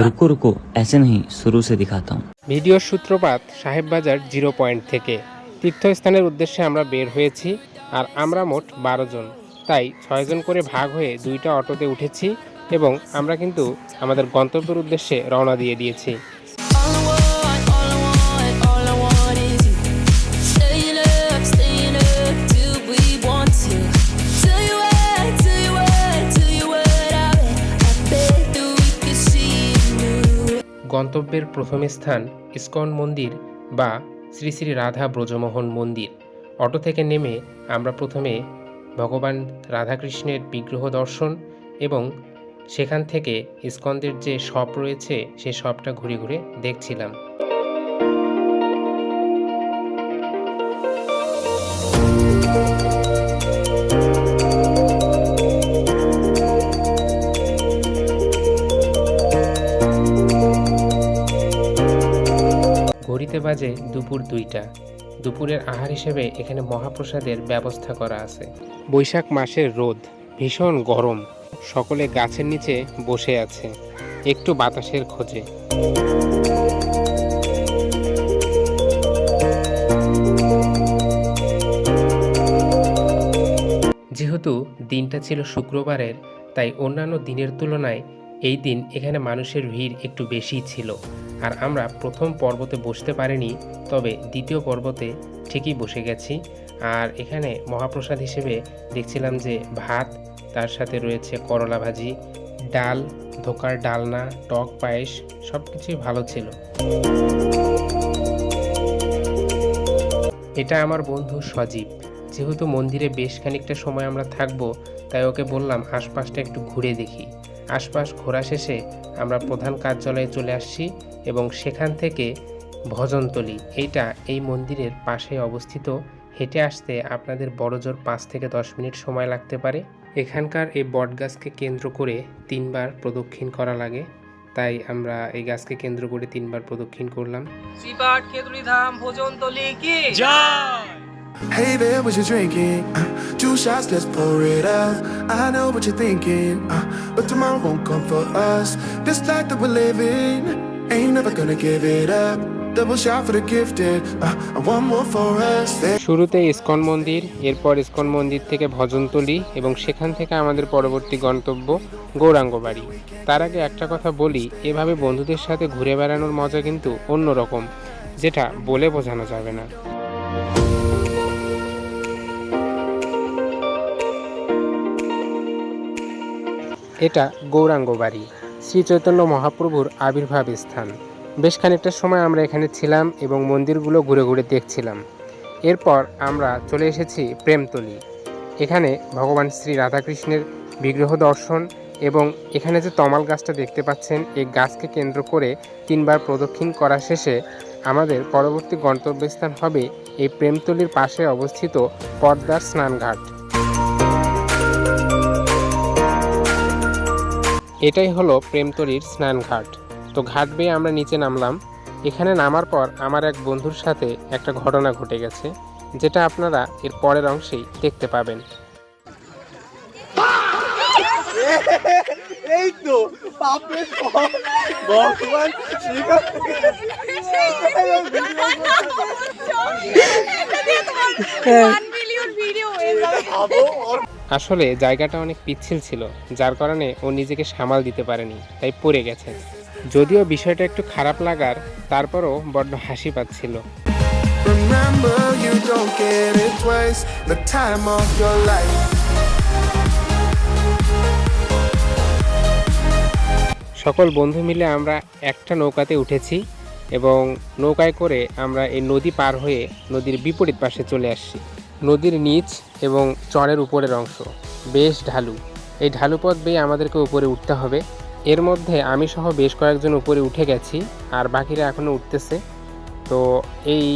रुको रुको ऐसे नहीं शुरू से दिखाता हूँ। ভিডিওর সূত্রপাত সাহেববাজার 0 পয়েন্ট থেকে। তীর্থস্থানের উদ্দেশ্যে আমরা বের হয়েছি, আর আমরা মোট 12 জন। তাই 6 জন করে ভাগ হয়ে 2টা অটোতে উঠেছি এবং আমরা কিন্তু আমাদের গন্তব্যের উদ্দেশ্যে রওনা দিয়ে দিয়েছি। গন্তব্যের প্রথম স্থান ইসকন মন্দির বা শ্রী শ্রী রাধা ব্রজমোহন মন্দির। অটো থেকে নেমে আমরা প্রথমে ভগবান রাধাকৃষ্ণের বিগ্রহ দর্শন এবং সেখান থেকে ইসকনদের যে শপ রয়েছে সেই শপটা ঘুরে ঘুরে দেখছিলাম। ঘড়িতে বাজে দুপুর 2টা। দুপুরের আহার হিসেবে এখানে মহাপ্রসাদের ব্যবস্থা করা আছে। বৈশাখ মাসের রোদ, ভীষণ গরম। সকলে গাছের নিচে বসে আছে একটু বাতাসের খোঁজে। যেহেতু দিনটা ছিল শুক্রবারের, তাই অন্যান্য দিনের তুলনায় এই দিন এখানে মানুষের ভিড় একটু বেশিই ছিল। আর আমরা প্রথম পর্বতে বসতে পারিনি, তবে দ্বিতীয় পর্বতে ঠিকই বসে গেছি। আর এখানে মহাপ্রসাদ হিসেবে দেখছিলাম যে ভাত, তার সাথে রয়েছে করলা ভাজি, ডাল, ধোকার ডালনা, টক পায়েস, সব কিছুই ভালো ছিল। এটা আমার বন্ধু সজীব। যেহেতু মন্দিরে বেশ খানিকটা সময় আমরা থাকবো, তাই ওকে বললাম আশপাশটা একটু ঘুরে দেখি। আশপাশ ঘোরা শেষে আমরা প্রধান কার্যালয়ে চলে আসছি এবং সেখান থেকে ভজনতলি, এইটা এই মন্দিরের পাশে অবস্থিত। হেঁটে আসতে আপনাদের বড়জোর 5 থেকে 10 মিনিট সময় লাগতে পারে। এখানকার এই বট গাছকে কেন্দ্র করে 3বার প্রদক্ষিণ করা লাগে, তাই আমরা এই গাছকে কেন্দ্র করে 3বার প্রদক্ষিণ করলাম। শ্রীপাঠ কেতুলি ধাম ভোজনতলি কি জয়। Hey there, what you drinking? 2 shots, let's pour it out. I know what you're thinking, but tomorrow won't come for us. This life that we're living, ain't never gonna give it up. Double shot for the gifted, and one more for us. শুরুতে ISKCON মন্দির, এরপর ISKCON মন্দির থেকে ভজনতলি এবং সেখান থেকে আমাদের পরবর্তী গন্তব্য গৌরাঙ্গ বাড়ি। তার আগে একটা কথা বলি, এভাবে বন্ধুদের সাথে ঘুরে বেড়ানোর মজা কিন্তু অন্যরকম, যেটা বলে বোঝানো যাবে না। এটা গৌরাঙ্গ বাড়ি, শ্রী চৈতন্য মহাপ্রভুর আবির্ভাব স্থান। বেশ খানিকটা সময় আমরা এখানে ছিলাম এবং মন্দিরগুলো ঘুরে ঘুরে দেখছিলাম। এরপর আমরা চলে এসেছি প্রেমতলি। এখানে ভগবান শ্রী রাধাকৃষ্ণের বিগ্রহ দর্শন এবং এখানে যে তমাল গাছটা দেখতে পাচ্ছেন, এই গাছকে কেন্দ্র করে 3বার প্রদক্ষিণ করা শেষে আমাদের পরবর্তী গন্তব্যস্থান হবে এই প্রেমতলির পাশে অবস্থিত পদ্মার স্নানঘাট। এটাই হলো প্রেমতলির স্নানঘাট। তো ঘাট বেয়ে আমরা নিচে নামলাম। এখানে নামার পর আমার এক বন্ধুর সাথে একটা ঘটনা ঘটে গেছে, যেটা আপনারা এর পরের অংশেই দেখতে পাবেন। এই তো বাপরে ভগবান আসলে জায়গাটা অনেক পিচ্ছিল ছিল, যার কারণে ও নিজেকে সামাল দিতে পারেনি, তাই পড়ে গেছে। যদিও বিষয়টা একটু খারাপ লাগার, তারপরও বড্ড হাসি পাচ্ছিল। Remember, you don't get it twice, the time of your life. সকল বন্ধু মিলে আমরা একটা নৌকাতে উঠেছি এবং নৌকায় করে আমরা এই নদী পার হয়ে নদীর বিপরীত পাশে চলে আসছি। নদীর নিচ এবং চরের উপরের অংশ বেশ ঢালু। এই ঢালু পথ বেয়ে আমাদেরকে উপরে উঠতে হবে। এর মধ্যে আমি সহ বেশ কয়েকজন উপরে উঠে গেছি, আর বাকিরা এখনও উঠতেছে। তো এই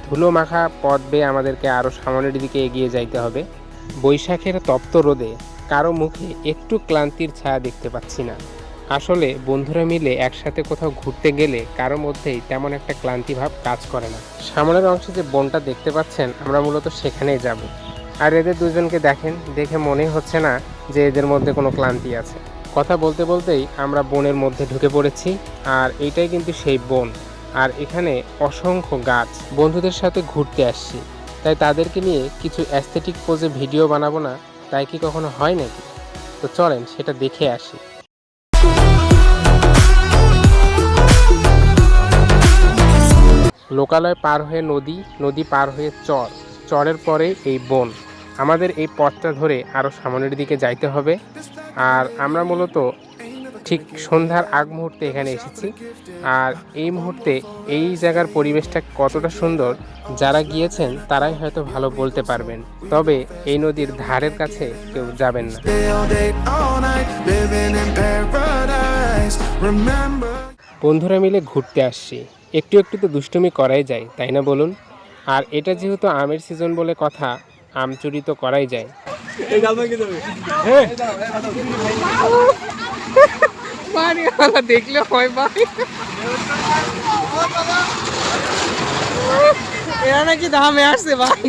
ধুলো মাখা পথ বেয়ে আমাদেরকে আরও সামনের দিকে এগিয়ে যাইতে হবে। বৈশাখের তপ্ত রোদে কারো মুখে একটু ক্লান্তির ছায়া দেখতে পাচ্ছি না। আসলে বন্ধুরা মিলে একসাথে কোথাও ঘুরতে গেলে কারো মধ্যেই তেমন একটা ক্লান্তি ভাব কাজ করে না। সামনের অংশে যে বনটা দেখতে পাচ্ছেন, আমরা মূলত সেখানেই যাব। আর এদের দুজনকে দেখেন, দেখে মনে হচ্ছে না যে এদের মধ্যে কোনো ক্লান্তি আছে। কথা বলতে বলতেই আমরা বনের মধ্যে ঢুকে পড়েছি, আর এইটাই কিন্তু সেই বন। আর এখানে অসংখ্য গাছ। বন্ধুদের সাথে ঘুরতে আসছি, তাই তাদেরকে নিয়ে কিছু অ্যাস্থেটিক পোজে ভিডিও বানাবো না, তাই কি কখনো হয় নাকি? তো চলেন সেটা দেখে আসি। লোকালয় পার হয়ে নদী, নদী পার হয়ে চর, চরের পরে এই বন। আমাদের এই পথটা ধরে আরও সামনের দিকে যাইতে হবে। আর আমরা মূলত ঠিক সন্ধ্যার আগ মুহূর্তে এখানে এসেছি। আর এই মুহূর্তে এই জায়গার পরিবেশটা কতটা সুন্দর, যারা গিয়েছেন তারাই হয়তো ভালো বলতে পারবেন। তবে এই নদীর ধারের কাছে কেউ যাবেন না। Stay all day, all night, living in paradise. Remember. বন্ধুরা মিলে ঘুরতে আসছি, একটু একটু তো দুষ্টুমি করাই যায়, তাই না বলুন? আর এটা যেহেতু আমের সিজন বলে কথা, আম চুরি তো করাই যায়। দেখলে হয় ভাই, এরা নাকি ধামে আসছে ভাই।